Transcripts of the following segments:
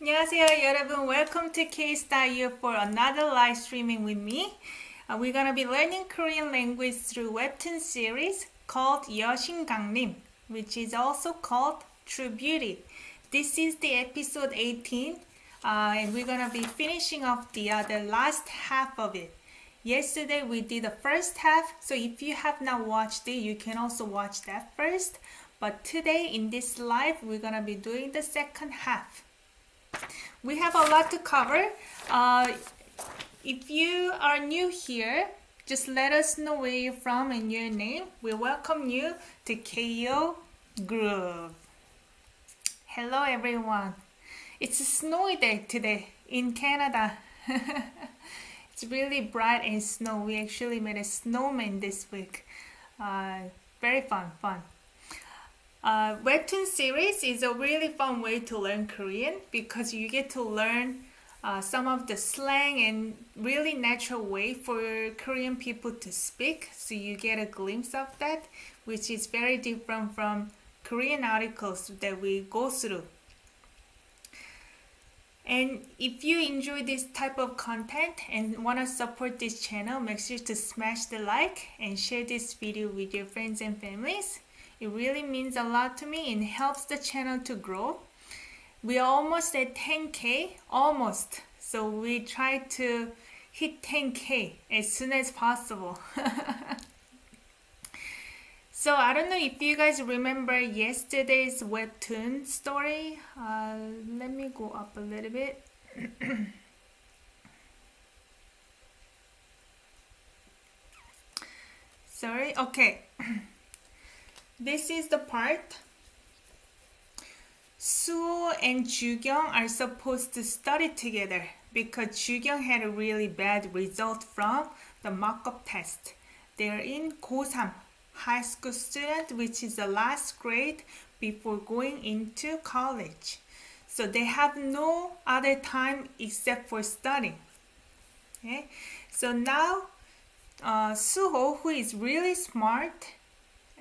안녕하세요, 여러분. Welcome to KSTYLEYO for another live streaming with me. We're gonna be learning Korean language through Webtoon series called 여신강림, which is also called True Beauty. This is the episode 18, and we're gonna be finishing off the last half of it. Yesterday we did the first half, so if you have not watched it, you can also watch that first. But today in this live, we're gonna be doing the second half. We have a lot to cover. If you are new here, just let us know where you're from and your name. We welcome you to KO Group. Hello everyone. It's a snowy day today in Canada. It's really bright and snow. We actually made a snowman this week. Very fun. Webtoon series is a really fun way to learn Korean because you get to learn some of the slang and really natural way for Korean people to speak. So you get a glimpse of that, which is very different from Korean articles that we go through. And if you enjoy this type of content and want to support this channel, make sure to smash the like and share this video with your friends and families. It really means a lot to me and helps the channel to grow. We are almost at 10K, almost. So we try to hit 10K as soon as possible. So I don't know if you guys remember yesterday's Webtoon story. Let me go up a little bit. Sorry, okay. This is the part. Suho and Jugyung are supposed to study together because Jugyung had a really bad result from the mock-up test. They're in 고3, high school student, which is the last grade before going into college. So they have no other time except for studying. Okay? So now Suho, who is really smart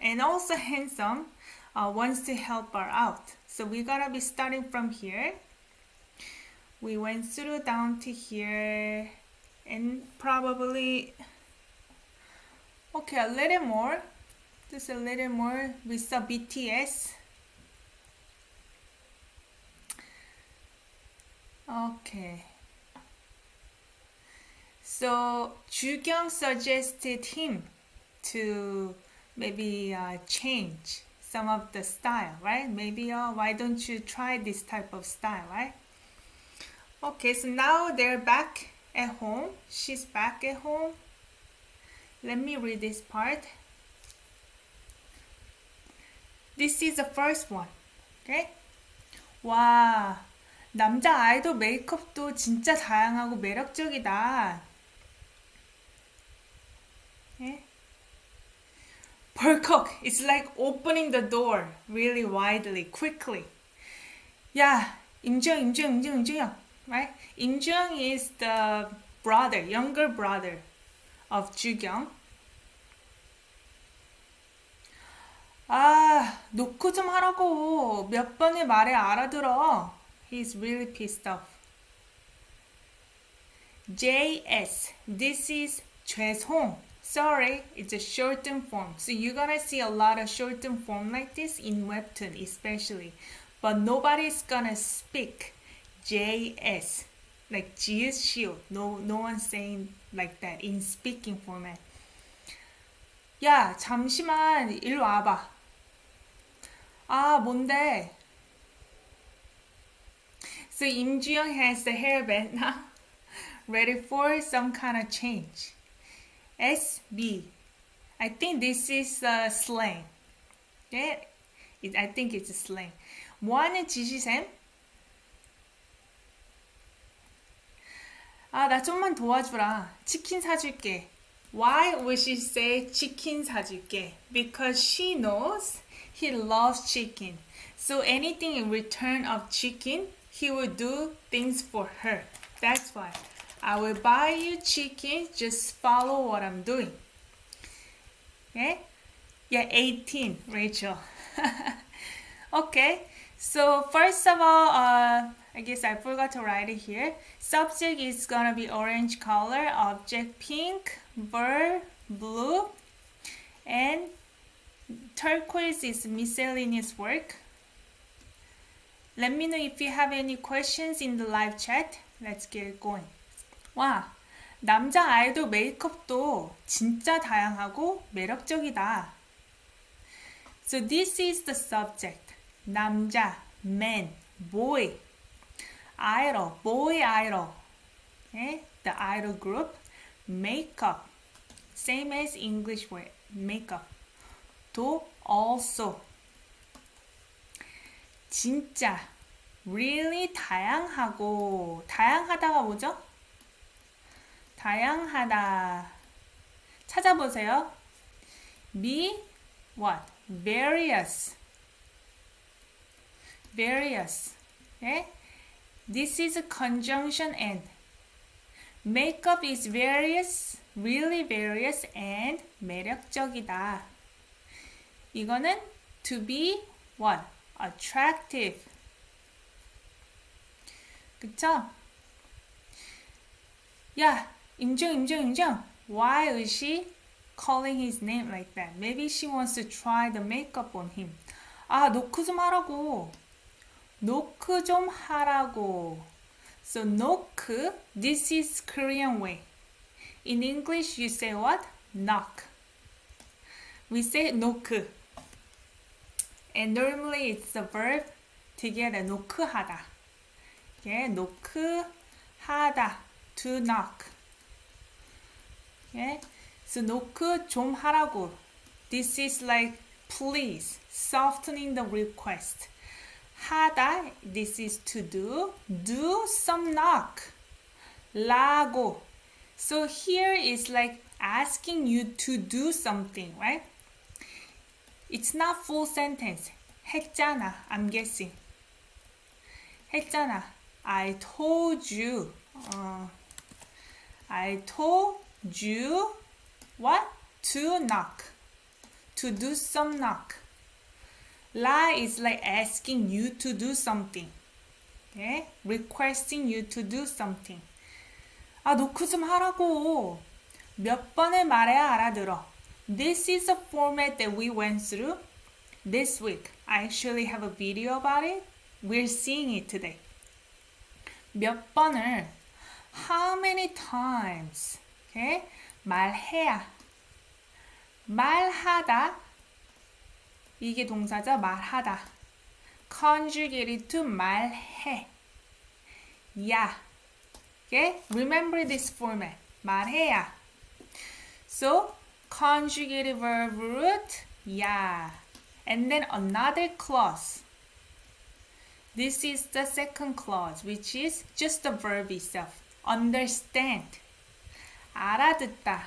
and also handsome, wants to help her out. So we're gonna be starting from here. We went through down to here and probably, okay, a little more. Just a little more. We saw BTS. Okay. So Jugyung suggested him to maybe change some of the style, right? Maybe why don't you try this type of style, right? Okay, so now they're back at home. She's back at home. Let me read this part. This is the first one. Okay? 와, 남자 아이돌 메이크업도 진짜 다양하고 매력적이다. Okay? 벌컥, it's like opening the door really widely, quickly. Yeah, 임주영, right? 임주영 is the brother, younger brother of Jugyung. 아, 노크 좀 하라고. 몇 번을 말해 알아들어. He's really pissed off. JS, this is 죄송. Sorry, it's a shortened form. So you're gonna see a lot of shortened form like this in Webtoon especially. But nobody's gonna speak JS, like 지읒 시옷. No one's saying like that in speaking format. 야, 잠시만, 일로 와봐. 아, 뭔데? So 임주영 has the hairband now, ready for some kind of change. SB. I think this is slang. Okay? I think it's a slang. 뭐하는 짓이셈? 아, 나 좀만 도와주라. 치킨 사줄게. Why would she say 치킨 사줄게? Because she knows he loves chicken. So anything in return of chicken, he will do things for her. That's why. I will buy you chicken, just follow what I'm doing. Okay? Yeah, 18, Rachel. Okay, So first of all, I guess I forgot to write it here. Subject is gonna be orange color, object pink, verb blue, and turquoise is miscellaneous work. Let me know if you have any questions in the live chat. Let's get it going. 와, 남자 아이돌 메이크업도 진짜 다양하고 매력적이다. So this is the subject. 남자, man, boy, idol, boy idol. Okay? The idol group. Makeup. Same as English word. Makeup. 도 also. 진짜. Really 다양하고. 다양하다가 뭐죠? 다양하다. 찾아보세요. Be what? Various. Various. Okay? This is a conjunction and. Makeup is various, really various, and 매력적이다. 이거는 to be what? Attractive. 그쵸? 야, 임주영. Why is she calling his name like that? Maybe she wants to try the makeup on him. 아, 노크 좀 하라고. 노크 좀 하라고. So 노크, this is Korean way. In English, you say what? Knock. We say 노크. And normally it's the verb together. 노크하다. Okay, 노크하다. To knock. Okay, so 노크 좀 하라고. This is like please, softening the request. 하다, this is to do. Do some knock. 라고. So here is like asking you to do something, right? It's not full sentence. 했잖아, I'm guessing. 했잖아. I told you. I told you what? To knock. To do some knock. 라 is like asking you to do something. Okay? Requesting you to do something. 아, 노크 좀 하라고. 몇 번을 말해야 알아들어. This is a format that we went through this week. I actually have a video about it. We're seeing it today. 몇 번을 how many times? Okay? 말해야. 말하다. 이게 동사죠. 말하다. Conjugated to 말해. 야. Okay? Remember this format. 말해야. So, conjugated verb root, 야. And then another clause. This is the second clause, which is just the verb itself. Understand. 알아듣다.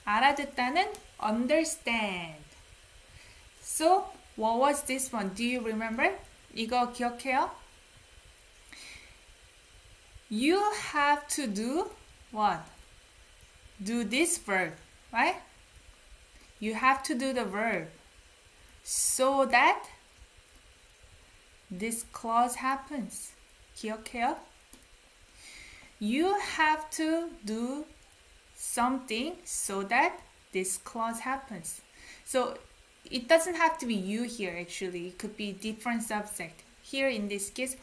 알아듣다는 understand. So, what was this one? Do you remember? 이거 기억해요? You have to do what? Do this verb, right? You have to do the verb so that this clause happens. 기억해요? You have to do something so that this clause happens. So it doesn't have to be you here actually. It could be different subject. Here in this case,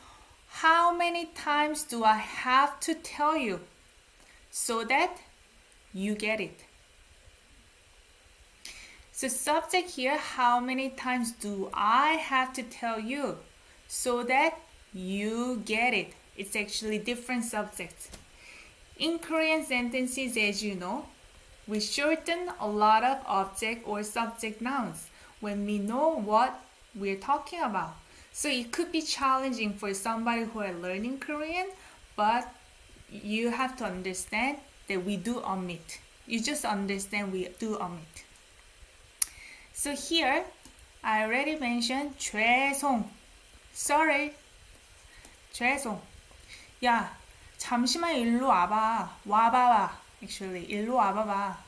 how many times do I have to tell you so that you get it? So subject here, how many times do I have to tell you so that you get it? It's actually different subjects. In Korean sentences, as you know, we shorten a lot of object or subject nouns when we know what we're talking about. So it could be challenging for somebody who are learning Korean, but you have to understand that we do omit. You just understand we do omit. So here, I already mentioned 죄송. Sorry. 죄송. 야, 잠시만 일로 와봐. 와봐봐. Actually, 일로 와봐봐.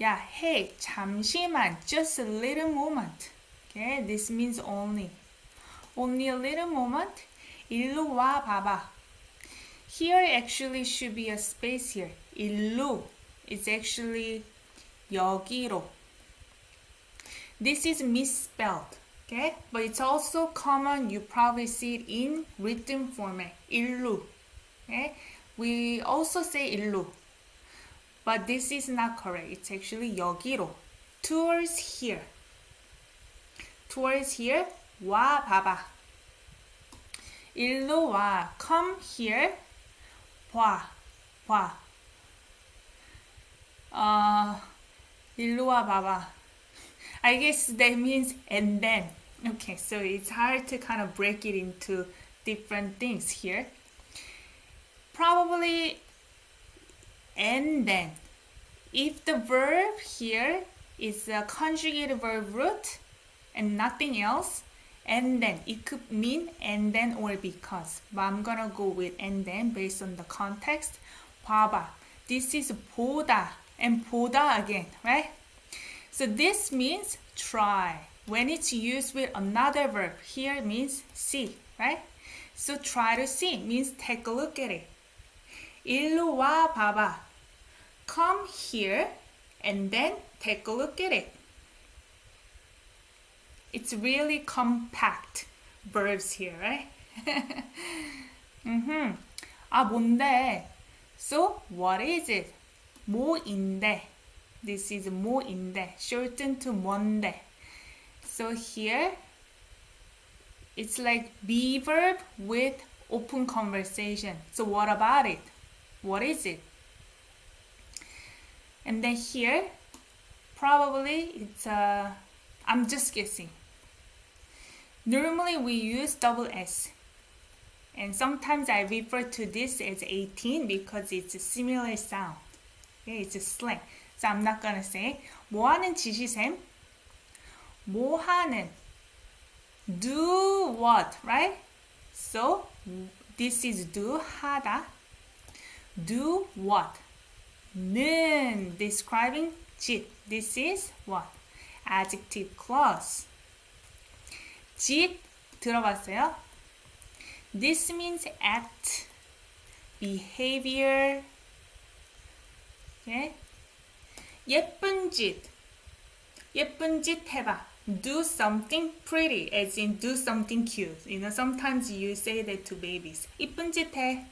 야, hey, 잠시만. Just a little moment. Okay, this means only. Only a little moment. 일로 와 봐봐. Here actually should be a space here. 일로 is actually 여기로. This is misspelled. Okay, but it's also common. You probably see it in written format. 일로. Okay, we also say 일로, but this is not correct. It's actually 여기로. Towards here. Towards here. 와 봐봐. 일로 와. Come here. 봐. 봐. 일로 와 봐봐. I guess that means and then. Okay, so it's hard to kind of break it into different things here. Probably and then. If the verb here is a conjugated verb root and nothing else, and then it could mean and then or because. But I'm gonna go with and then based on the context. 봐봐. This is 보다 and 보다 again, right? So this means try. When it's used with another verb, here means see, right? So try to see means take a look at it. 일로 와 봐봐. Come here and then take a look at it. It's really compact verbs here, right? 아, 뭔데? So, what is it? 뭐인데. This is 뭐인데. Shortened to 뭔데. So here, it's like be verb with open conversation. So what about it? What is it? And then here, probably it's I'm just guessing. Normally we use double S. And sometimes I refer to this as 18 because it's a similar sound. Okay, it's a slang. So I'm not gonna say. 뭐 하는 지시샘? 뭐 하는? Do what, right? So this is do, 하다. Do what? 는 describing 짓. This is what? Adjective clause. 짓 들어봤어요? This means act, behavior. Okay? 예쁜 짓. 예쁜 짓 해봐. Do something pretty, as in do something cute. You know, sometimes you say that to babies. 이쁜 짓 해.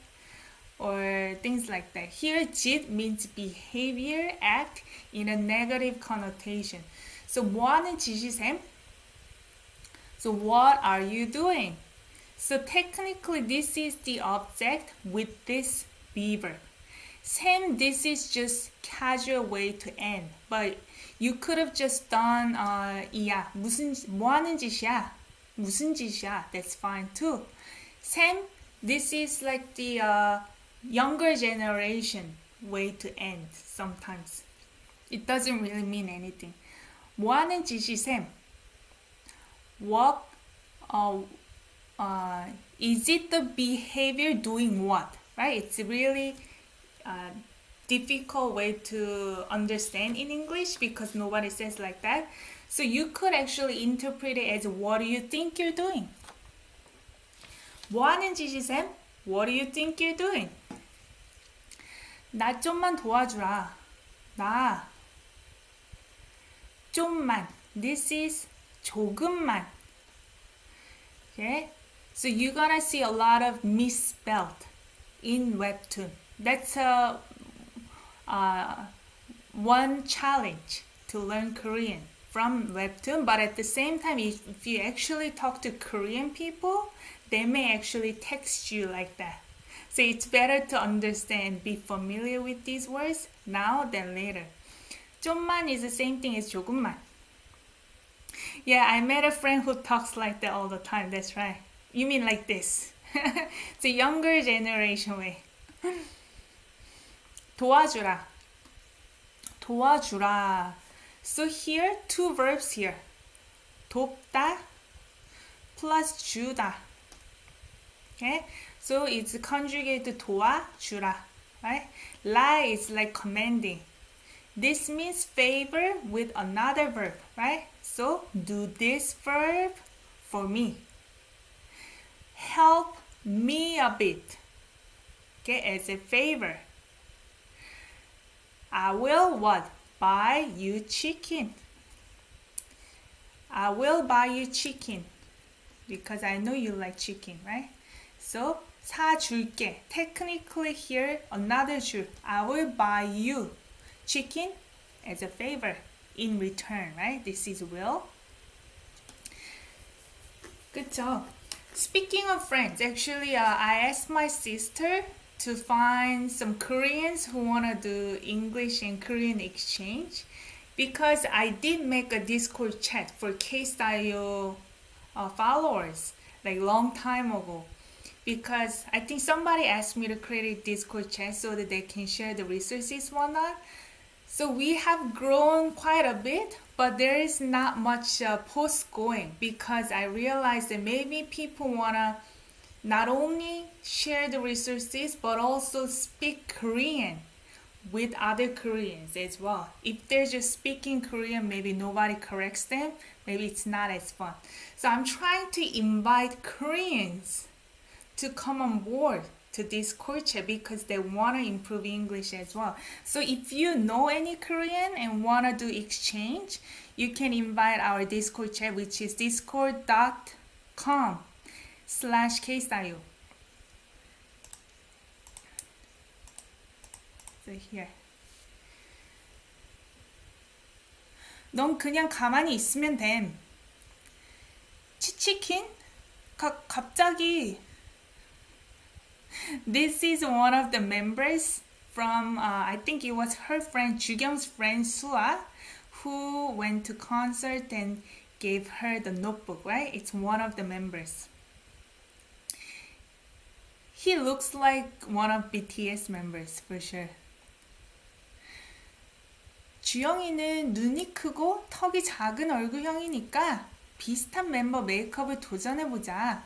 Or things like that. Here, 짓 means behavior, act in a negative connotation. So, 뭐 하는 짓이셈? So, what are you doing? So, technically, this is the object with this be verb. 셈, this is just casual way to end. But you could have just done, 이야, 뭐 하는 짓이야? 무슨 짓이야? That's fine too. 셈, this is like the younger generation way to end sometimes. It doesn't really mean anything. 뭐 하는 짓이 셈? What, is it the behavior doing what? Right? It's really difficult way to understand in English because nobody says like that. So you could actually interpret it as what do you think you're doing? 뭐 하는 짓이 셈? What do you think you're doing? 나 좀만 도와주라. 나 좀만. This is 조금만. Okay? So you're gonna see a lot of misspelled in Webtoon. That's one challenge to learn Korean from Webtoon. But at the same time, if you actually talk to Korean people, they may actually text you like that. So it's better to understand, be familiar with these words now than later. 좀만 is the same thing as 조금만. Yeah, I met a friend who talks like that all the time. That's right. You mean like this. It's a younger generation way. 도와주라. 도와주라. So here, two verbs here. 돕다 plus 주다. Okay? So it's conjugated 도와주라. Right? 라 is like commanding. This means favor with another verb. Right? So do this verb for me. Help me a bit. Okay, as a favor. I will what? Buy you chicken. I will buy you chicken. Because I know you like chicken, right? So 사줄게. Technically here another 줄. I will buy you chicken as a favor in return, right? This is will. 그쵸? Speaking of friends, actually I asked my sister to find some Koreans who wanna do English and Korean exchange because I did make a Discord chat for KSTYLEYO followers like long time ago. Because I think somebody asked me to create a Discord chat so that they can share the resources whatnot. So we have grown quite a bit, but there is not much post going because I realized that maybe people wanna not only share the resources but also speak Korean with other Koreans as well. If they're just speaking Korean, maybe nobody corrects them, maybe it's not as fun. So I'm trying to invite Koreans to come on board to this Discord chat because they want to improve English as well. So if you know any Korean and want to do exchange, you can invite our Discord chat, which is discord.com/KSTYLEYO. So here. 넌 그냥 가만히 있으면 됨. 치치킨? 갑자기. This is one of the members from, I think it was her friend, 주경's friend, Sua, who went to concert and gave her the notebook, right? It's one of the members. He looks like one of BTS members, for sure. 주영이는 눈이 크고 턱이 작은 얼굴형이니까 비슷한 멤버 메이크업을 도전해보자.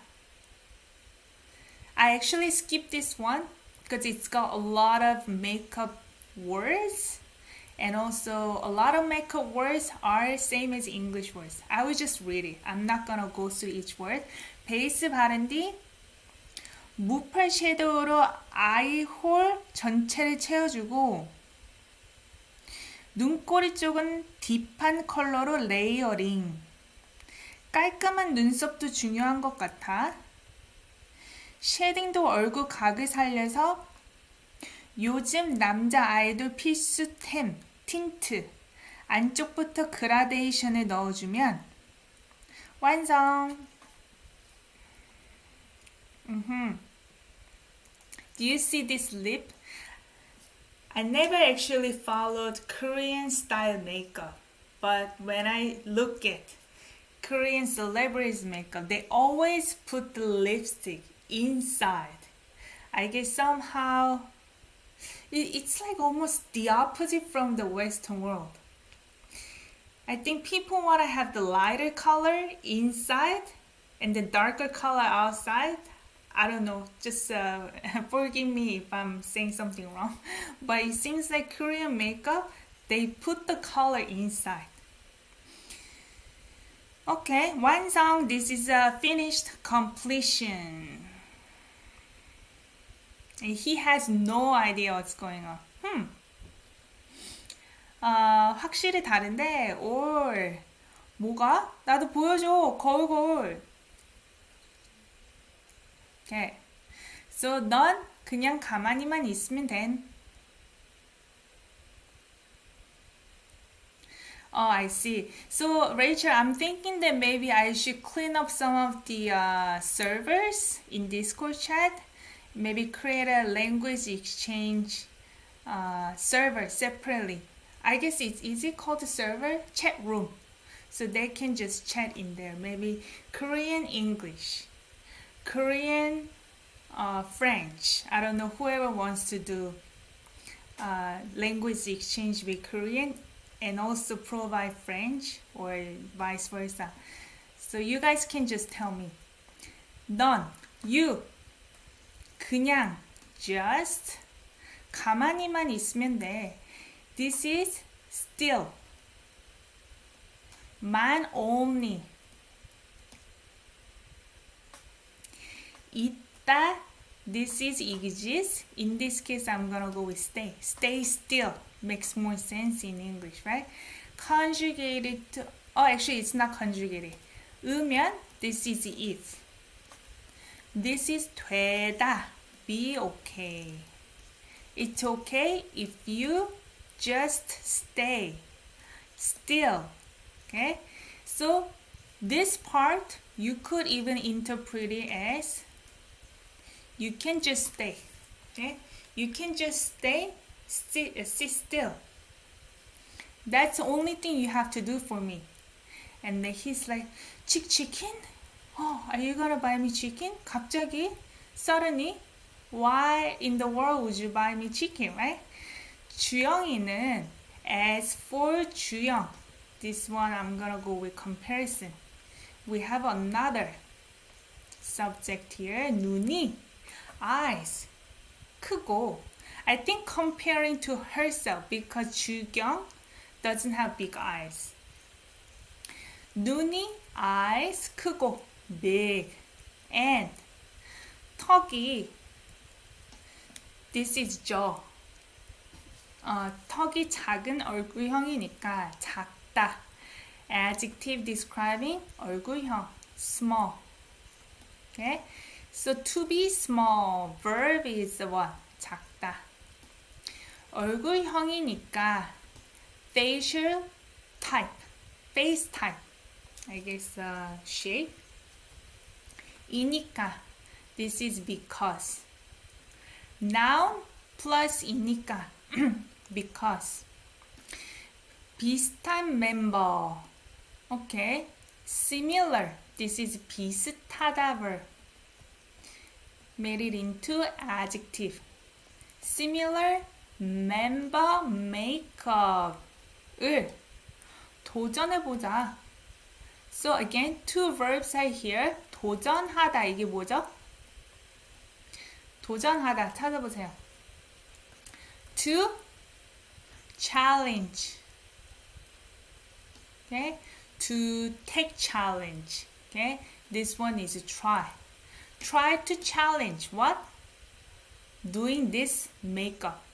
I actually skipped this one because it's got a lot of makeup words and also a lot of makeup words are same as English words. I will just read it. I'm not gonna go through each word. 베이스 바른 뒤 무펄 섀도우로 아이홀 전체를 채워주고 눈꼬리 쪽은 딥한 컬러로 레이어링. 깔끔한 눈썹도 중요한 것 같아. 쉐딩도 얼굴 각을 살려서 요즘 남자 아이돌 필수템 틴트. 안쪽부터 그라데이션을 넣어주면 완성. Do you see this lip? I never actually followed Korean style makeup, but when I look at Korean celebrities makeup, they always put the lipstick inside. I guess somehow it's like almost the opposite from the Western world. I think people want to have the lighter color inside and the darker color outside. I don't know, just forgive me if I'm saying something wrong. But it seems like Korean makeup, they put the color inside. Okay, 완성. This is a finished completion. And he has no idea what's going on. 확실히 다른데, 올. 뭐가? 나도 보여줘. 거울거울. Okay. So 넌 그냥 가만히만 있으면 됨. Oh, I see. So Rachel, I'm thinking that maybe I should clean up some of the servers in Discord chat. Maybe create a language exchange server separately. I guess it's easy called the server chat room. So they can just chat in there. Maybe Korean English. Korean, French. I don't know, whoever wants to do language exchange with Korean and also provide French or vice versa. So you guys can just tell me. 넌, you, 그냥, just, 가만히만 있으면 돼. This is still. 만 only. 있다, this is exists. In this case, I'm gonna go with stay. Stay still makes more sense in English, right? Conjugated to, oh, actually, it's not conjugated. 으면, this is if. This is 되다, be okay. It's okay if you just stay still. Okay? So, this part, you could even interpret it as you can just stay. Okay? You can just stay, sit still. That's the only thing you have to do for me. And then he's like, chicken? Oh, are you gonna buy me chicken? 갑자기, suddenly, why in the world would you buy me chicken, right? 주영이는, as for 주영, this one I'm gonna go with comparison. We have another subject here, 눈이, eyes, 크고. I think comparing to herself because 주경 doesn't have big eyes. 눈이, eyes, 크고, big, and 턱이, this is jaw. 턱이 작은 얼굴형이니까 작다. Adjective describing 얼굴형, small. Okay? So to be small, verb is what? 작다. 얼굴형이니까 facial type, face type. I guess shape. 이니까, this is because. Noun plus 이니까, because. 비슷한 member. Okay. Similar, this is 비슷하다 verb. Made it into adjective. Similar member makeup을 도전해보자. So again, two verbs are here. 도전하다, 이게 뭐죠? 도전하다, 찾아보세요. To challenge. Okay? To take challenge. Okay? This one is try. Try to challenge what? Doing this makeup.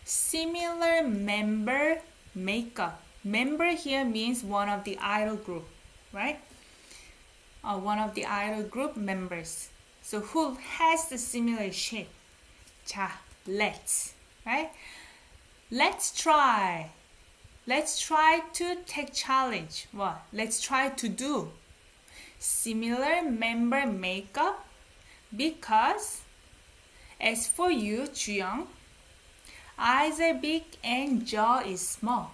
Similar member makeup. Member here means one of the idol group, right? One of the idol group members. So who has the similar shape? 자, let's, right? Let's try. Let's try to take challenge. What? Let's try to do similar member makeup because as for you, 주영, eyes are big and jaw is small.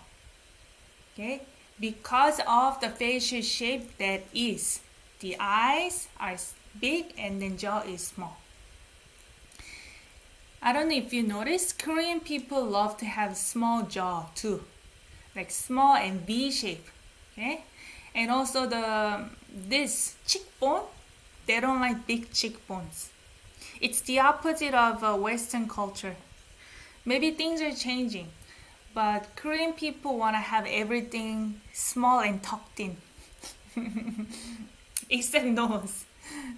Okay? Because of the facial shape that is. The eyes are big and then jaw is small. I don't know if you noticed, Korean people love to have small jaw too. Like small and V shape. Okay? And also this cheekbone, they don't like big cheekbones. It's the opposite of Western culture. Maybe things are changing, but Korean people want to have everything small and tucked in. Except nose.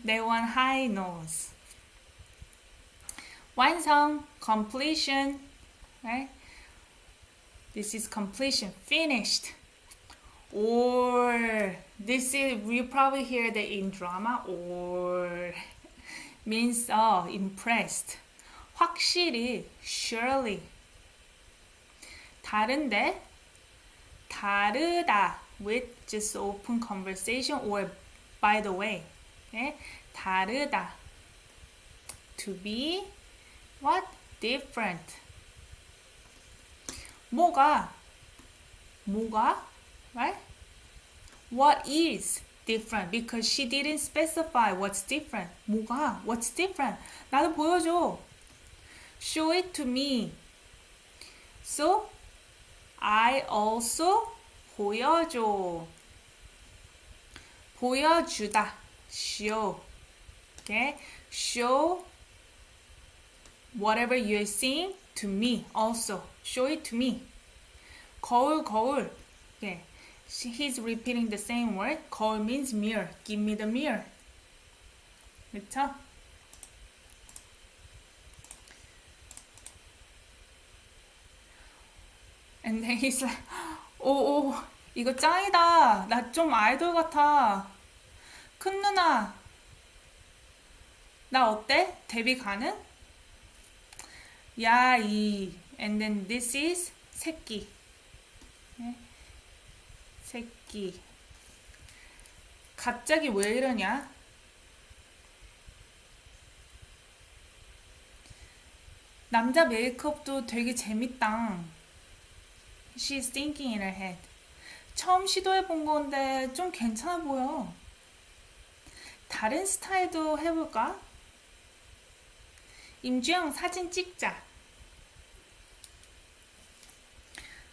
They want high nose. 완성, completion, right? This is completion, finished. Or, this is, you probably hear that in drama, or means impressed. 확실히, surely. 다른데, 다르다, with just open conversation or by the way. Okay? 다르다. To be what? Different. 뭐가? Right? What is different? Because she didn't specify what's different. 뭐가? What's different? 나도 보여줘. Show it to me. So, I also 보여줘. 보여주다. Show. Okay? Show whatever you're seeing to me also. Show it to me. 거울거울. Okay. He's repeating the same word. 거울 means mirror. Give me the mirror. 그쵸? And then he's like, 오, 이거 짱이다. 나 좀 아이돌 같아. 큰 누나, 나 어때? 데뷔 가능? 야, And then this is 새끼. 네? 새끼. 갑자기 왜 이러냐? 남자 메이크업도 되게 재밌다. She's thinking in her head. 처음 시도해본 건데 좀 괜찮아 보여. 다른 스타일도 해볼까? 임주영 사진 찍자.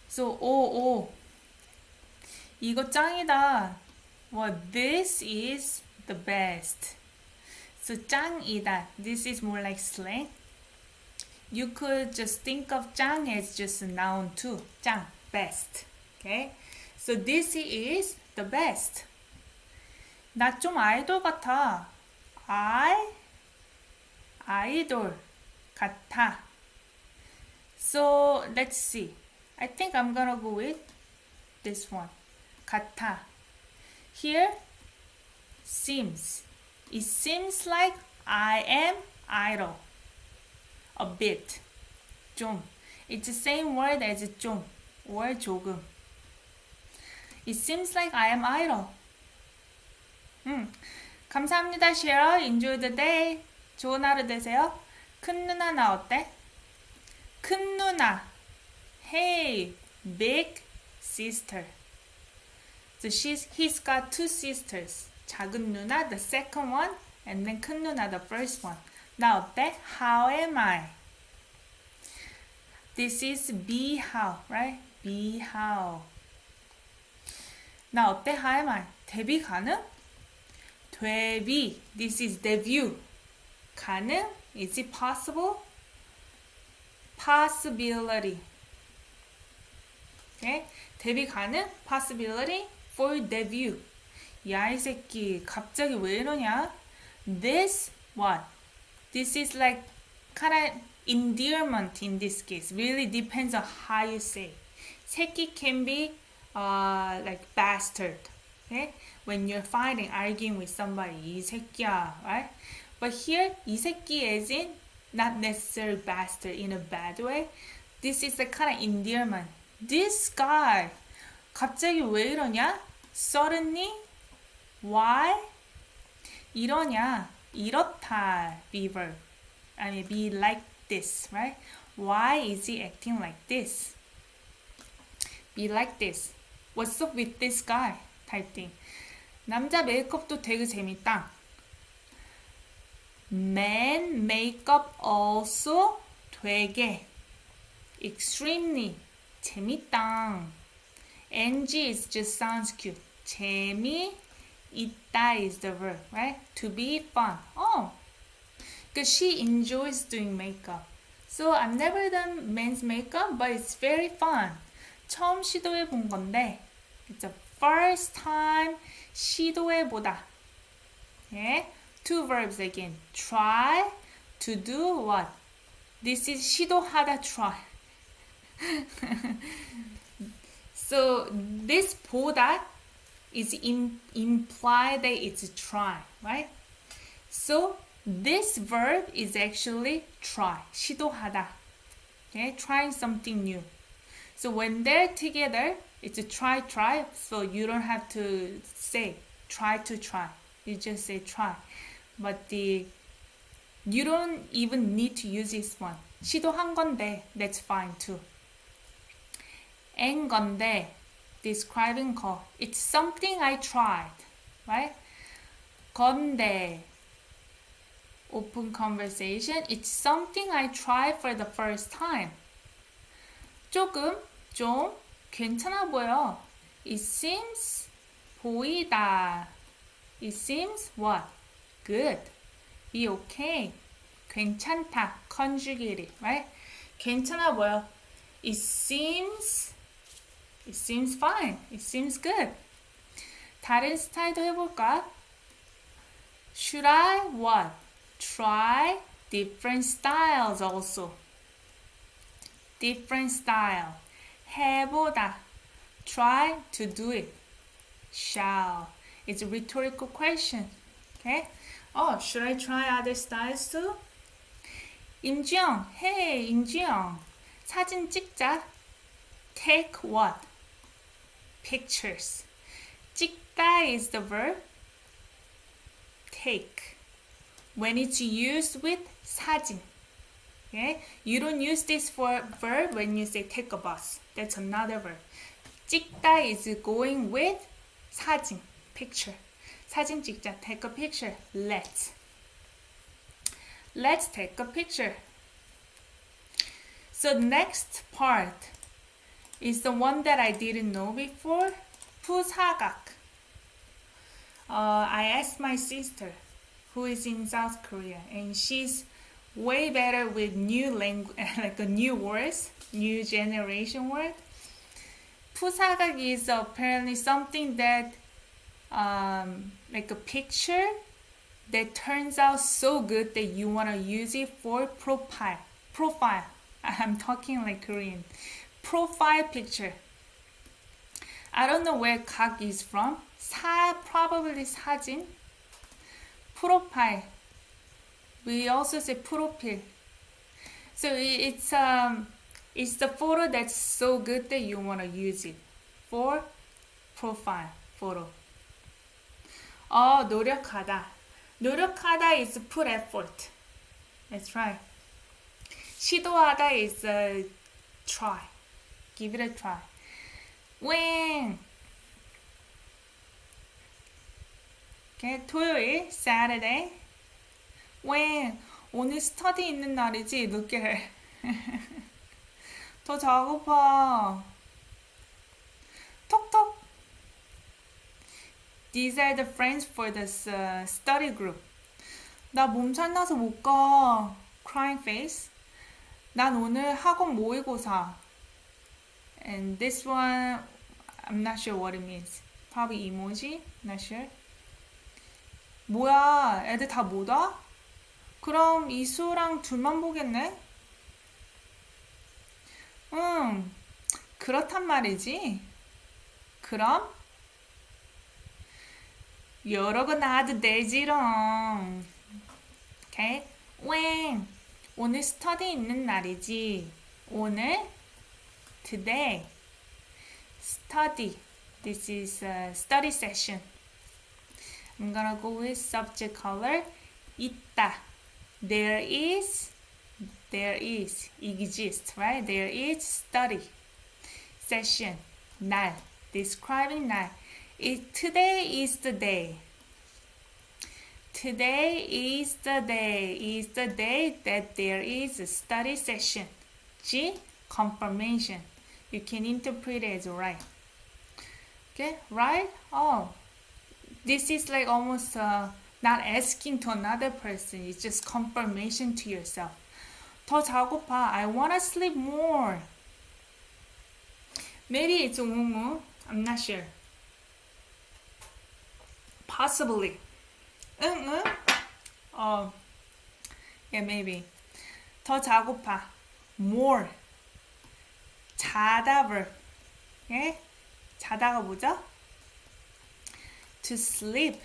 So, 이거 짱이다. Well, this is the best. So, 짱이다. This is more like slang. You could just think of 짱 as just a noun too. 짱, best. Okay? So, this is the best. 나 좀 아이돌 같아. 아이돌 같아. So, let's see. I think I'm gonna go with this one. 같아. Here, seems. It seems like I am idle. A bit. 좀. It's the same word as 좀 or 조금. It seems like I am idle. 감사합니다, Cheryl. Enjoy the day. 좋은 하루 되세요. 큰 누나 나 어때? 큰 누나. Hey, big sister. So he's got two sisters. 작은 누나, the second one, and then 큰 누나, the first one. 나 어때? How am I? This is be how, right? Be how. 나 어때? How am I? 데뷔 가능? 데뷔. This is debut. 가능? Is it possible? Possibility. Okay? 데뷔 가능? Possibility for debut. 야, 이 새끼. 갑자기 왜 이러냐? This, what? This is like kind of endearment in this case. Really depends on how you say. 새끼 can be like bastard. Okay? When you're fighting, arguing with somebody, 이 새끼야, right? But here, 이 새끼 as in not necessarily bastard in a bad way. This is a kind of endearment. This guy, 갑자기 왜 이러냐? Suddenly, why? 이러냐? 이렇다, be verb. I mean, be like this, right? Why is he acting like this? Be like this. What's up with this guy? type thing. 남자 메이크업도 되게 재밌다. Man makeup also 되게 extremely 재밌다. ng is just sounds cute. 재미있다 is the verb, right? To be fun. Oh, because she enjoys doing makeup. So I've never done men's makeup, but it's very fun. 처음 시도해 본 건데, it's the first time 시도해보다. Okay? Two verbs again. Try to do what? This is 시도하다 try. So this 보다 is imply that it's a try, right? So this verb is actually try. 시도하다. Okay? Trying something new. So when they're together, it's a try. So you don't have to say try to try. You just say try. But you don't even need to use this one. 시도한 건데, that's fine too. 엔 건데, describing 거. It's something I tried, right? 건데, open conversation. It's something I tried for the first time. 조금, 좀, 괜찮아 보여. It seems, 보이다. It seems what? Good. Be okay. 괜찮다. Conjugated, right? 괜찮아 보여. It seems It seems fine. It seems good. 다른 스타일도 해볼까? Should I what? Try different styles also. Different style. 해보다. Try to do it. Shall. It's a rhetorical question. Okay? Oh, should I try other styles too? 임주영, hey, 임주영. 사진 찍자. Take what? Pictures. 찍다 is the verb. Take. When it's used with 사진. Okay? You don't use this for verb when you say take a bus. That's another verb. 찍다 is going with 사진, picture. 사진 찍자, take a picture. Let's take a picture. So next part is the one that I didn't know before. 부사각. I asked my sister, who is in South Korea, and she's way better with new language, like a new words, new generation word. 부사각 is apparently something that, like a picture that turns out so good that you want to use it for profile. Profile. I'm talking like Korean. Profile picture. I don't know where 각 is from. Probably 사진. Profile. We also say profile. So it's the photo that's so good that you want to use it for profile photo. 노력하다. 노력하다 is put effort. That's right. 시도하다 is try. Give it a try. When. Okay, 토요일, Saturday. When. 오늘 스터디 있는 날이지. Look at her. 더 작업하. 톡톡. These are the friends for this study group. 나 몸살 나서 못 가. Crying face. 난 오늘 학원 모의고사. And this one, I'm not sure what it means. Probably emoji? Not sure. 뭐야, 애들 다 못 와? 그럼 이수랑 둘만 보겠네? 그렇단 말이지. 그럼 여러 거 나와도 되지롱. Okay? When. 오늘 스터디 있는 날이지. 오늘. Today. Study. This is a study session. I'm gonna go with subject color. 있다. There is. Exist, right? There is study. Session. 날. Describing 날. Today is the day. Today is the day. Is the day that there is a study session. G. Confirmation. You can interpret it as right. Okay, right? Oh, this is like almost not asking to another person. It's just confirmation to yourself. 더 자고파. I wanna sleep more. Maybe it's 우무. I'm not sure. Possibly. 응? Yeah, maybe. 더 자고파. More. 자다 verb. Okay? 자다가 뭐죠? To sleep.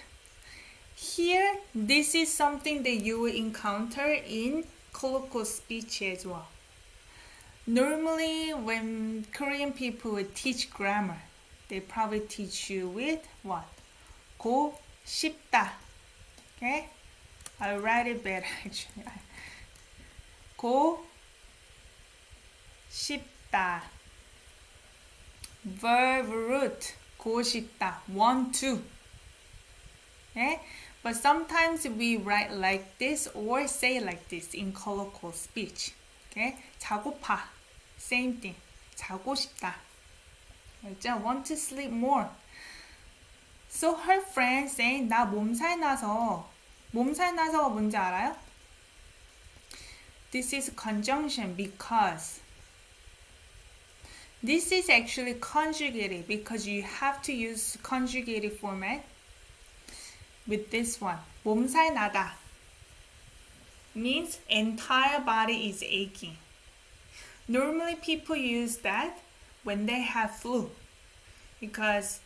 Here, this is something that you will encounter in colloquial speech as well. Normally, when Korean people would teach grammar, they probably teach you with what? 고 싶다. Okay? I'll write it better actually. 고 싶다. Verb root. 고 싶다. Want to. Okay? But sometimes we write like this or say like this in colloquial speech. Okay? 자고파. Same thing. 자고 싶다. right? Want to sleep more. So her friend saying 나 몸살 나서가 뭔지 알아요? This is conjunction because This is actually conjugated because you have to use conjugated format with this one. 몸살 나다 means entire body is aching. Normally people use that when they have flu because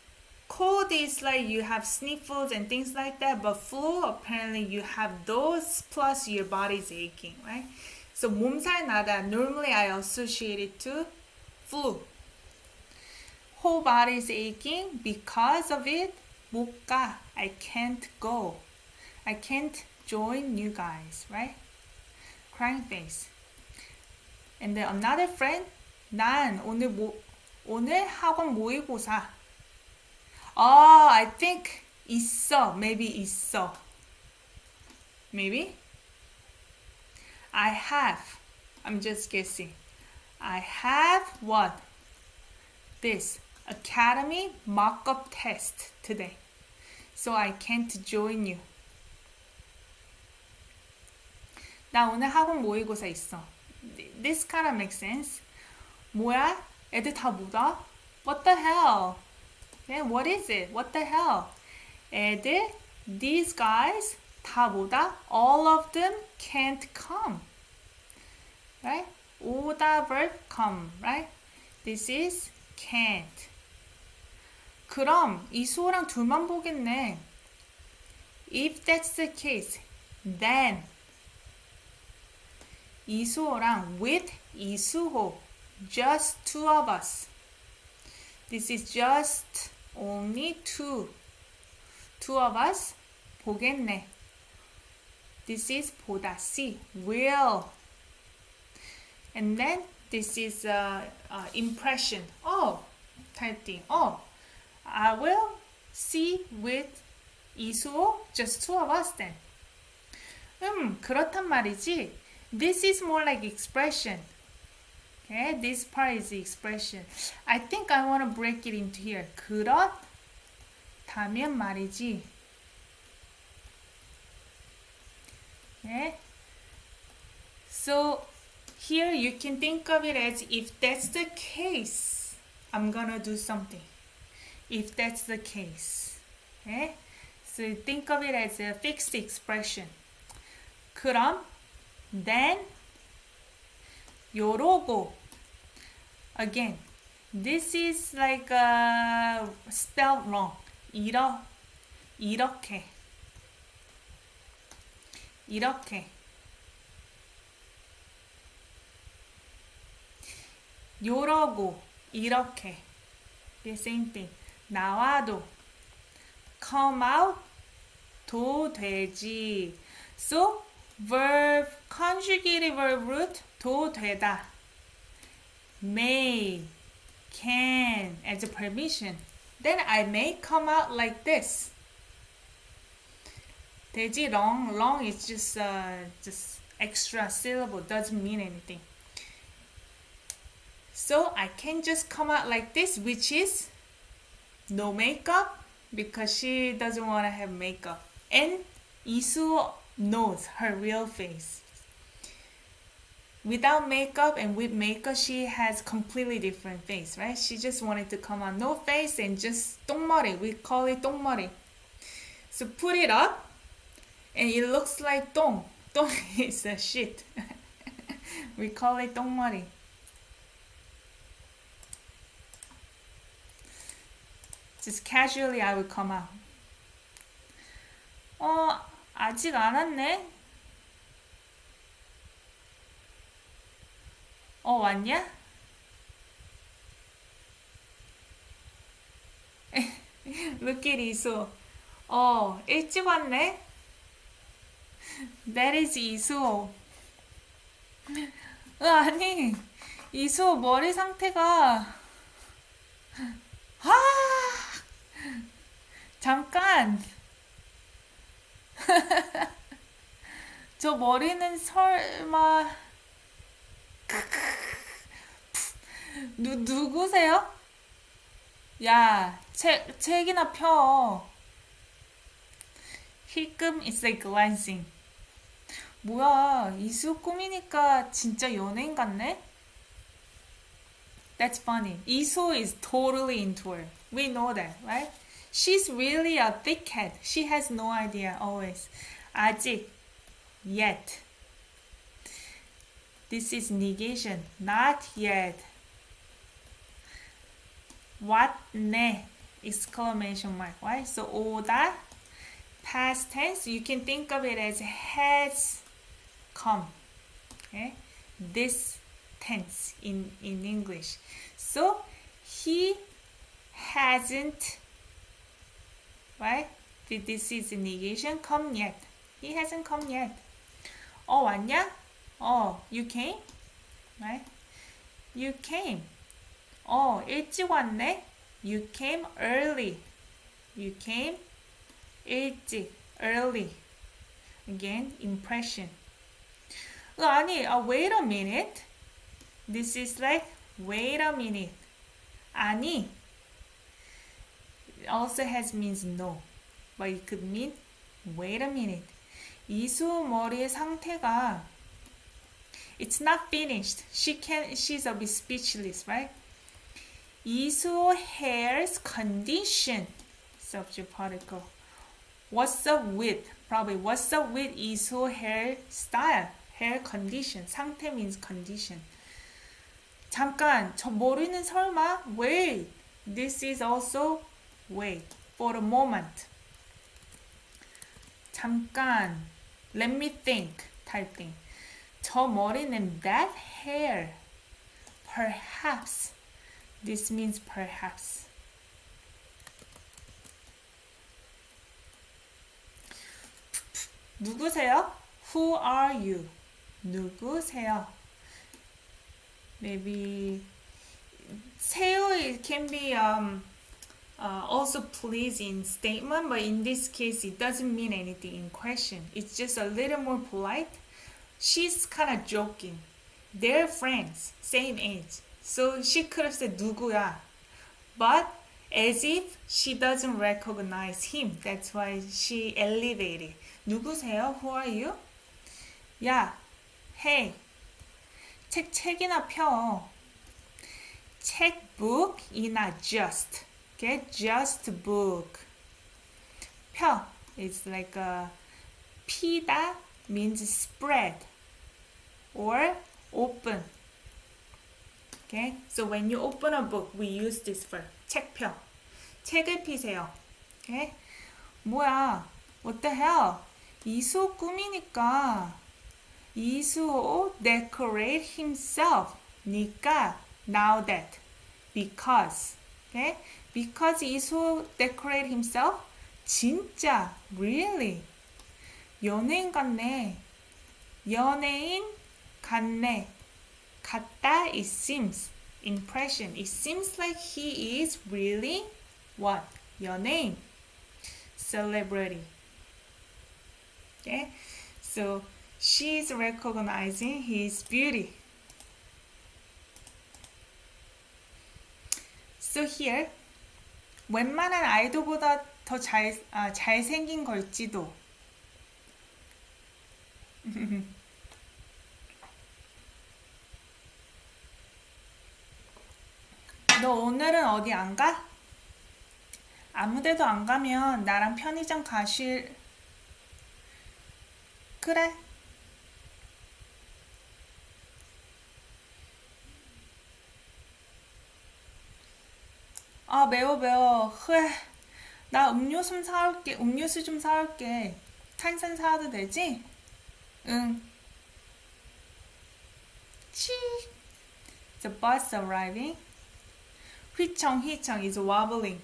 cold is like you have sniffles and things like that, but flu apparently you have those plus your body's aching, right? So 몸살 나다, normally I associate it to flu. Whole body is aching because of it. 못 가, I can't go. I can't join you guys, right? Crying face. And then another friend, 난 오늘 학원 모의고사. Oh, I think 있어. Maybe 있어. Maybe? I have. I'm just guessing. I have what? This academy mock-up test today. So I can't join you. 나 오늘 학원 모의고사 있어. This kind of makes sense. 뭐야? 애들 다 못 와? What the hell? Yeah, what is it? What the hell? 애들, these guys 다 못 와? All of them can't come. Right? 오다 verb come. Right? This is can't. 그럼 이수호랑 둘만 보겠네. If that's the case, then 이수호랑 with 이수호, just two of us. This is just only two of us 보겠네. This is 보다, see, will. And then this is impression. Oh, type thing. Oh, I will see with 이수호, just two of us then. 그렇단 말이지. This is more like expression. Okay, this part is the expression. I think I want to break it into here. 그렇다면 말이지. Okay. So here you can think of it as if that's the case, I'm gonna do something. If that's the case. Okay. So think of it as a fixed expression. 그럼 then 요러고. Again, this is like spelled wrong. 이렇게. 요러고 이렇게. The same thing. 나와도 come out 도 되지. So verb conjugated verb root 도 되다. May, can as a permission. Then I may come out like this. 되지 long is just extra syllable, doesn't mean anything. So I can just come out like this, which is no makeup because she doesn't want to have makeup. And Isu knows her real face. Without makeup and with makeup, she has completely different face, right? She just wanted to come out no face and just 똥머리. We call it 똥머리. So put it up and it looks like 똥. 똥 is a shit. We call it 똥머리. Just casually I would come out. 아직 안 왔네? 왔냐? Look at 이수. 일찍 왔네? That is 이수. 아니, 이수 머리 상태가 잠깐. 저 머리는 설마 누구세요? 야, 책이나 펴. 힐끔 is like glancing. 뭐야, 이수 꾸미니까 진짜 연예인 같네? That's funny. Iso is totally into her. We know that, right? She's really a thickhead. She has no idea always. 아직, yet. This is negation. Not yet. What ne? Exclamation mark, right? So 오다, past tense, you can think of it as has come. Okay? This tense in English. So he hasn't, right? This is negation. Come yet. He hasn't come yet. 왔냐? You came? Right? You came. 일찍 왔네? You came early. You came 일찍, early. Again, impression. 아니, wait a minute. This is like, wait a minute. 아니. It also has means no. But it could mean, wait a minute. 이수 머리의 상태가 it's not finished. She's a bit speechless, right? 이수 hair's condition. Subject particle. What's up with? Probably what's up with 이수 hair style? Hair condition. 상태 means condition. 잠깐, 저 머리는 설마? Wait. This is also wait. For a moment. 잠깐. Let me think. Typing. 저 머리는 that hair. Perhaps. This means perhaps. 누구세요? Who are you? 누구세요? Maybe 세요, it can be also pleasing statement, but in this case it doesn't mean anything in question. It's just a little more polite. She's kind of joking. They're friends, same age. So she could have said 누구야, but as if she doesn't recognize him. That's why she elevated. 누구세요? Who are you? 야, hey, 책이나 펴. 책 book이나 just. Okay, just book. 펴. It's like a 피다 means spread or open. Okay, so when you open a book, we use this for 책 펴. 책을 피세요. Okay, 뭐야? What the hell? 이수 꾸미니까 이수 decorate himself. 니까 now that because. Okay, because 이수 decorate himself. 진짜 really 연예인 같네. 연예인 같네. 같다, it seems. Impression. It seems like he is really what? 연예인. Celebrity. Okay? So she's recognizing his beauty. So here, 웬만한 아이돌보다 더 잘생긴 걸지도. 너 오늘은 어디 안 가? 아무데도 안 가면 나랑 편의점 가실... 그래. 매워. 흐. 나 음료수 좀 사올게. 탄산 사와도 되지? 응. 치. The bus arriving. 휘청 is wobbling.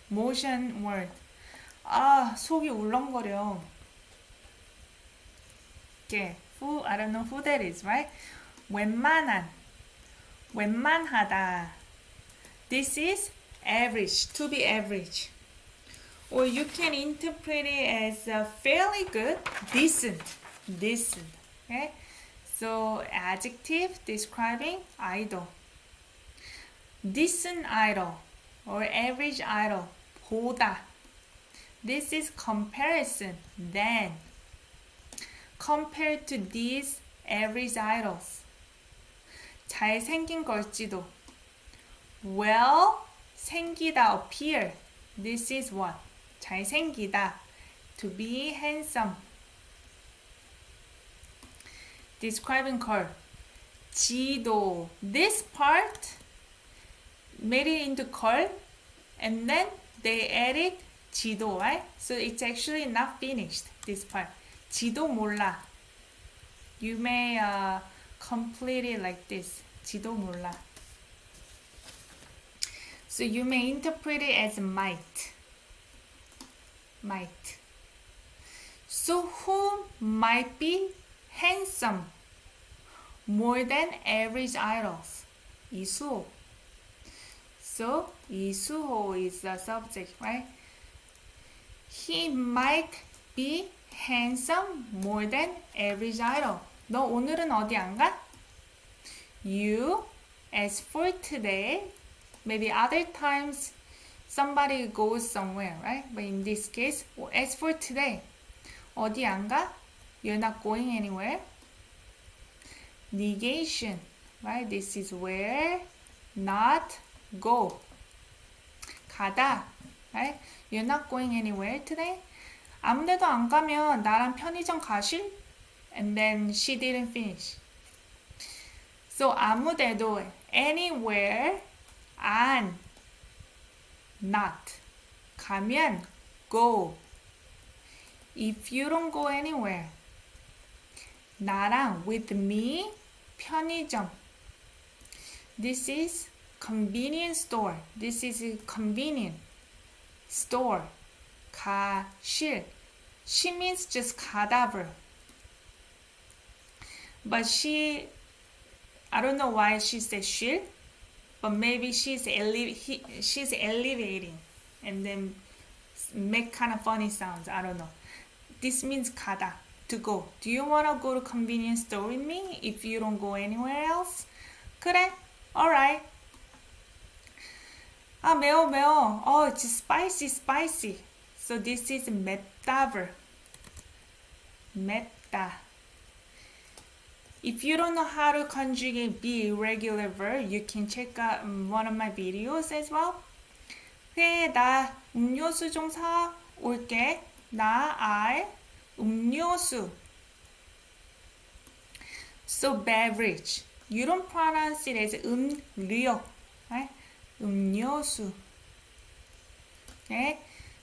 Motion word. 속이 울렁거려. Okay. I don't know who that is, right? 웬만한. 웬만하다. This is average, to be average. Or you can interpret it as fairly good, decent. Okay? So adjective describing idol. Decent idol or average idol. 보다. This is comparison. Then. Compared to these average idols. 잘생긴 걸지도. well, 생기다, appear. This is what? 잘생기다. To be handsome. Describing curl. 지도. This part made it into curl and then they added 지도, right? So it's actually not finished, this part. 지도 몰라. You may complete it like this. 지도 몰라. So you may interpret it as might. Might. So who might be handsome more than average idols? 이수호. So 이수호 is the subject, right? He might be handsome more than average idol. 너 오늘은 어디 안 가? You, as for today, maybe other times somebody goes somewhere, right? But in this case, as for today, 어디 안 가? You're not going anywhere. Negation, right? This is where, not, go. 가다, right? You're not going anywhere today. 아무데도 안 가면 나랑 편의점 가실? And then she didn't finish. So 아무데도, anywhere, 안, not. 가면, go. If you don't go anywhere. 나랑, with me, 편의점. This is convenience store. This is a convenient store. 가실. She means just cadaver. But she, I don't know why she said 실, but maybe she's elevating and then make kind of funny sounds. I don't know. This means 가다, to go. Do you want to go to convenience store with me if you don't go anywhere else? 그래, alright. 아, 매워. Oh, it's spicy. So this is 맵다 verb. 맵다. If you don't know how to conjugate be irregular verb, you can check out one of my videos as well. 그래, 나 음료수 좀 사 올게. 음료수. So beverage. You don't pronounce it as 음료, right? 음료수. Okay?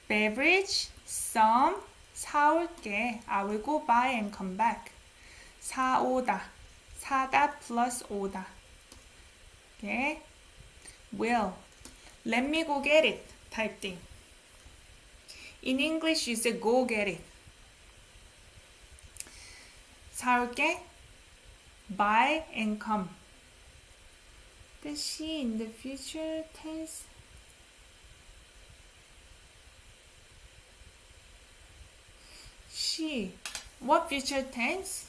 Beverage, some, 사올게. I will go buy and come back. 사오다. 사다 plus 오다. Okay? Will. Let me go get it. Type thing. In English, you say go get it. 사올게. Buy and come. Does she in the future tense? She. What future tense?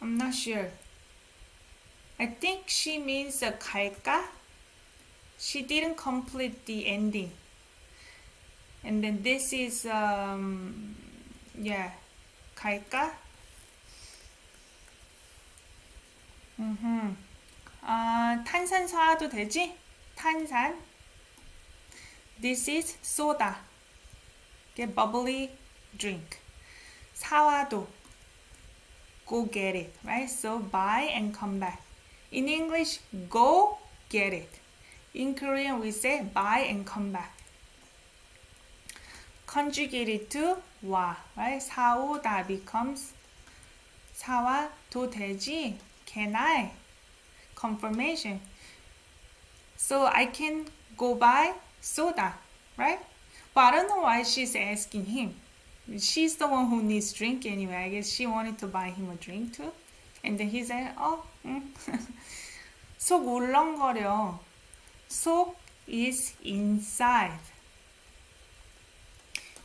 I'm not sure. I think she means 갈까? She didn't complete the ending. And then this is, 갈까? 탄산 사와도 되지? 탄산. This is soda. Get bubbly drink. 사와도. Go get it, right? So buy and come back. In English, go get it. In Korean, we say buy and come back. Conjugated to 와, right? 사오다 becomes 사와도 되지? Can I? Confirmation. So I can go buy soda, right? But I don't know why she's asking him. She's the one who needs drink anyway. I guess she wanted to buy him a drink too. And then he said, 속 울렁거려. 속 is inside.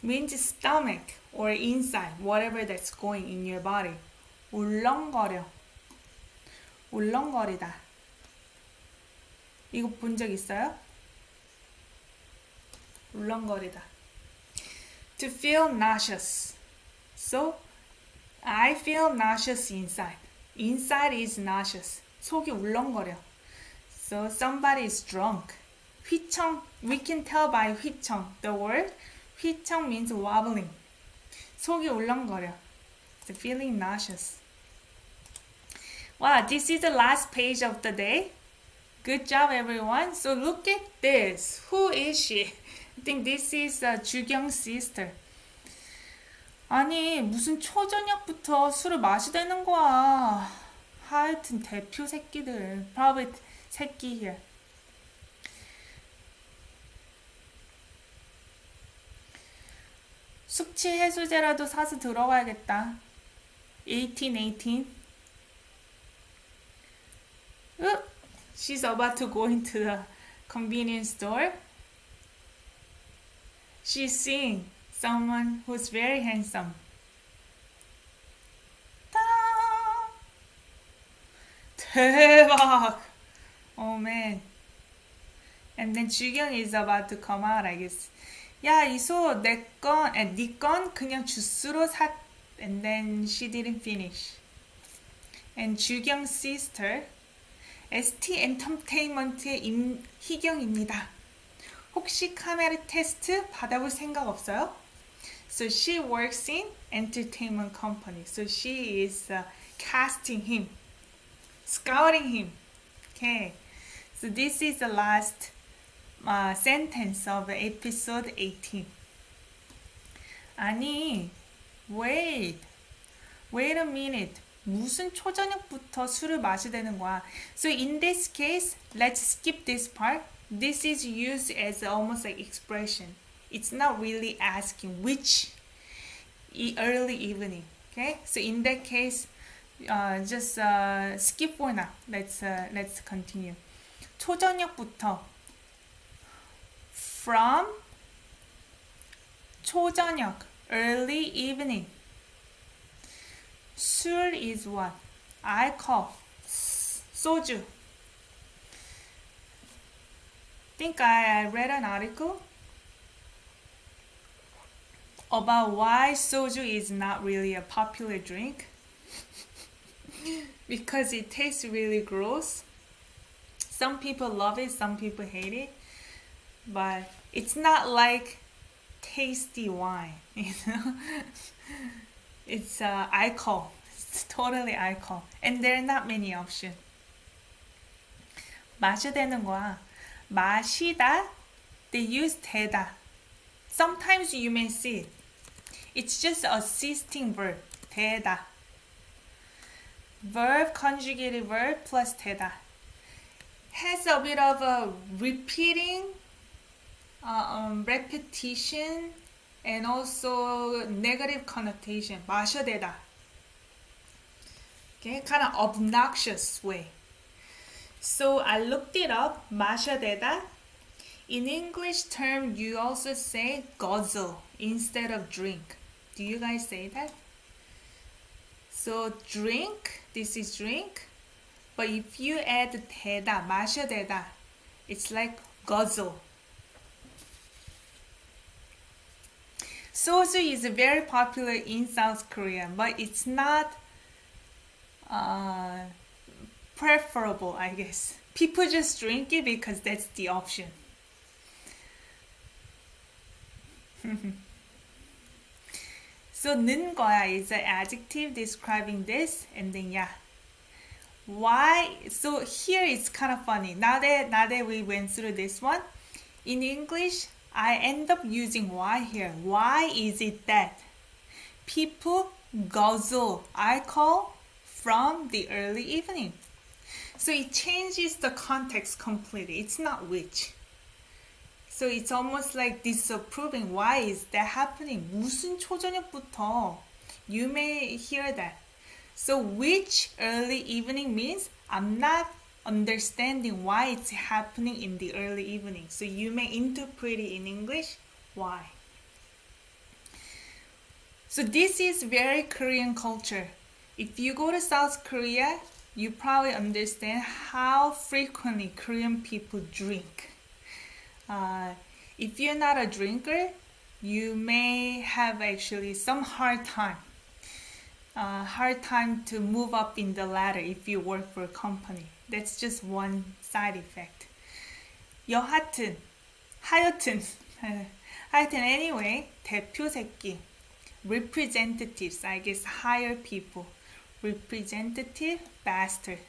Means stomach or inside, whatever that's going in your body. 울렁거려. 울렁거리다. 이거 본 적 있어요? 울렁거리다. To feel nauseous. So, I feel nauseous inside. Inside is nauseous. 속이 울렁거려. So somebody is drunk. 휘청, we can tell by 휘청. The word 휘청 means wobbling. 속이 울렁거려. It's feeling nauseous. Wow, this is the last page of the day. Good job, everyone. So look at this. Who is she? I think this is 주경's sister. 아니, 무슨 초저녁부터 술을 마시다는 거야. 하여튼 대표 새끼들. Probably 새끼 here. 숙취 해소제라도 사서 들어가야겠다. 18. She's about to go into the convenience store. She's seeing someone who's very handsome. Ta-da! 대박! Oh man. And then 주경 is about to come out, I guess. 야, 이소, 네 건 그냥 주스로 샀. And then she didn't finish. And 주경's sister, ST 엔터테인먼트의 임희경입니다. 혹시 카메라 테스트 받아볼 생각 없어요? So she works in entertainment company. So she is casting him, scouting him. Okay. So this is the last sentence of episode 18. 아니, wait a minute. 무슨 초저녁부터 술을 마시다는 거야. So in this case, let's skip this part. This is used as almost like expression. It's not really asking which early evening. Okay, so in that case, just skip for now. Let's continue. 초저녁부터. From 초저녁, early evening. 술 is what? Alcohol, 소주. Think I read an article about why soju is not really a popular drink because it tastes really gross. Some people love it, some people hate it, but it's not like tasty wine, you know. It's alcohol. It's totally alcohol, and there are not many options. 마셔대는 거야. 마시다, they use 대다. Sometimes you may see it. It's just assisting verb, 대다. Verb, conjugated verb plus 대다. Has a bit of a repeating, repetition, and also negative connotation. 마셔대다. Okay, kind of obnoxious way. So I looked it up, 마셔대다. In English term, you also say guzzle instead of drink. Do you guys say that? So drink, this is drink. But if you add 대다, 마셔대다, it's like guzzle. Soju is very popular in South Korea, but it's not preferable, I guess. People just drink it because that's the option. So 는 거야 is an adjective describing this, and then yeah. Why? So here it's kind of funny. Now that we went through this one, in English, I end up using why here. Why is it that people guzzle alcohol from the early evening? So it changes the context completely. It's not which. So it's almost like disapproving. Why is that happening? 무슨 초저녁부터? You may hear that. So which early evening means I'm not understanding why it's happening in the early evening. So you may interpret it in English, why. So this is very Korean culture. If you go to South Korea, you probably understand how frequently Korean people drink. If you're not a drinker, you may have actually some hard time to move up in the ladder if you work for a company. That's just one side effect. 여하튼, 하여튼, anyway, 대표 새끼. Representatives, I guess higher people. Representative bastard.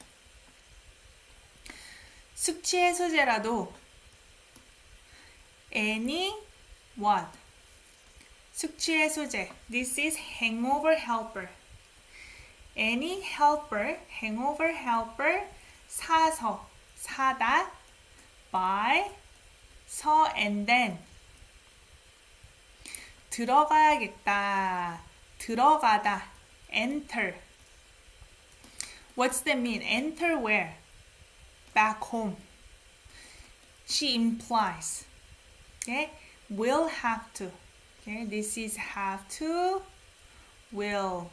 숙취 해소제라도 any what? 숙취 해소제. This is hangover helper. Any helper, hangover helper, 사서, 사다, buy, 서 and then. 들어가야겠다, 들어가다, enter. What's that mean? Enter where? Back home. She implies. Okay? Will have to. Okay? This is have to, will.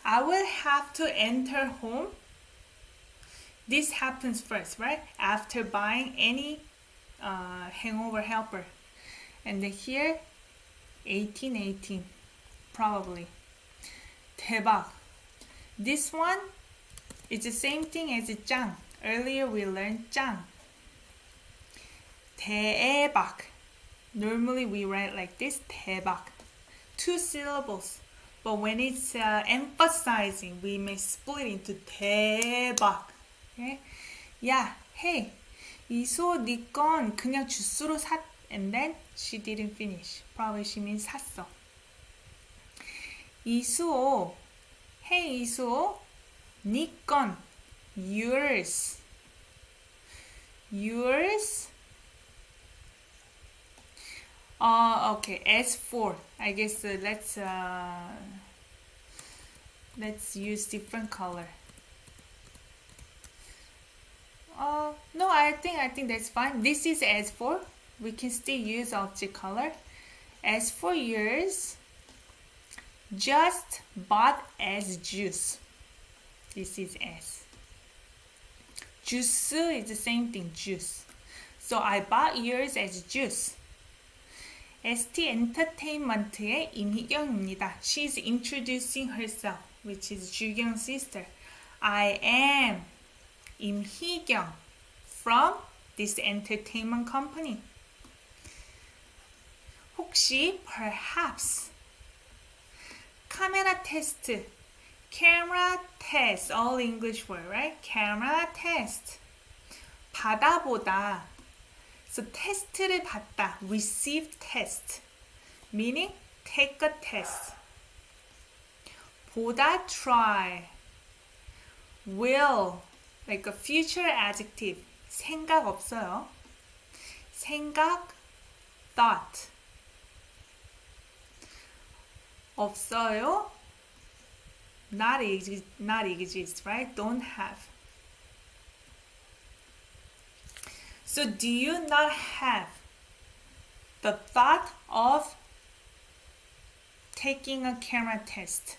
I will have to enter home. This happens first, right? After buying any hangover helper. And then here, 1818, probably. 대박. This one is the same thing as 짱. Earlier we learned 짱. 대박. Normally we write like this, 대박. 2 syllables. But when it's emphasizing, we may split into 대박. Okay? 야, hey, 이소 네 건 그냥 주스로 샀. And then she didn't finish. Probably she means 샀어. 이수호, hey 이수호, 네 건, yours. Yours. Okay. S4. I guess let's use different color. No, I think that's fine. This is S4. We can still use object color. As for yours, just bought as juice. This is S. Juice is the same thing, juice. So I bought yours as juice. ST Entertainment의 임희경입니다. She's introducing herself, which is 주경's sister. I am 임희경 from this entertainment company. 혹시, perhaps. 카메라 테스트. Camera test. All English word, right? Camera test. 받아보다. So 테스트를 받다. Receive test. Meaning take a test. 보다 try. Will. Like a future adjective. 생각 없어요. 생각 thought. 없어요. Not exist, right? Don't have. So do you not have the thought of taking a camera test?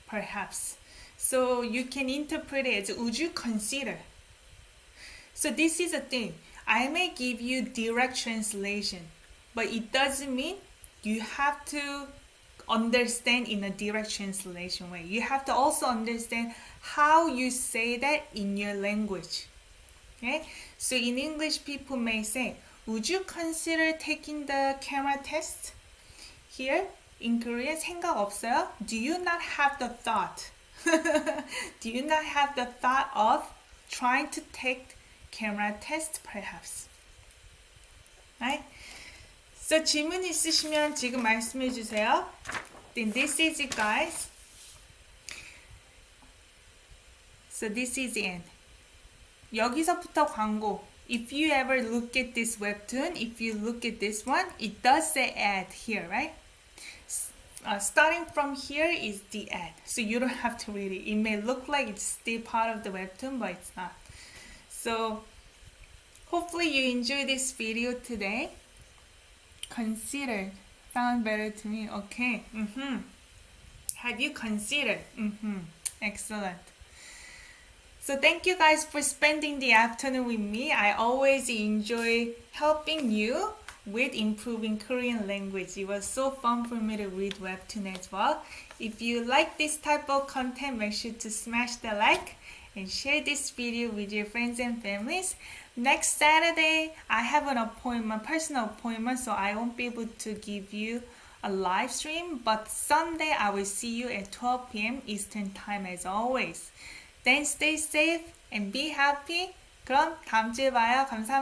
Perhaps. So you can interpret it as would you consider? So this is a thing. I may give you direct translation, but it doesn't mean you have to understand in a direct translation way. You have to also understand how you say that in your language. Okay? So in English, people may say, would you consider taking the camera test? Here, in Korean, 생각 없어요? Do you not have the thought? Do you not have the thought of trying to take camera test, perhaps? Right? So 질문 있으시면 지금 말씀해 주세요. Then this is it, guys. So this is the end. 여기서부터 광고. If you ever look at this webtoon, if you look at this one, it does say ad here, right? Starting from here is the ad. So you don't have to read it. It may look like it's still part of the webtoon, but it's not. So hopefully you enjoy this video today. Considered. Sound better to me. Okay. Have you considered? Excellent. So thank you guys for spending the afternoon with me. I always enjoy helping you with improving Korean language. It was so fun for me to read Webtoon as well. If you like this type of content, make sure to smash the like and share this video with your friends and families. Next Saturday, I have an appointment, personal appointment, so I won't be able to give you a live stream. But Sunday, I will see you at 12 p.m. Eastern Time as always. Then stay safe and be happy. 그럼 다음 주에 봐요. 감사합니다.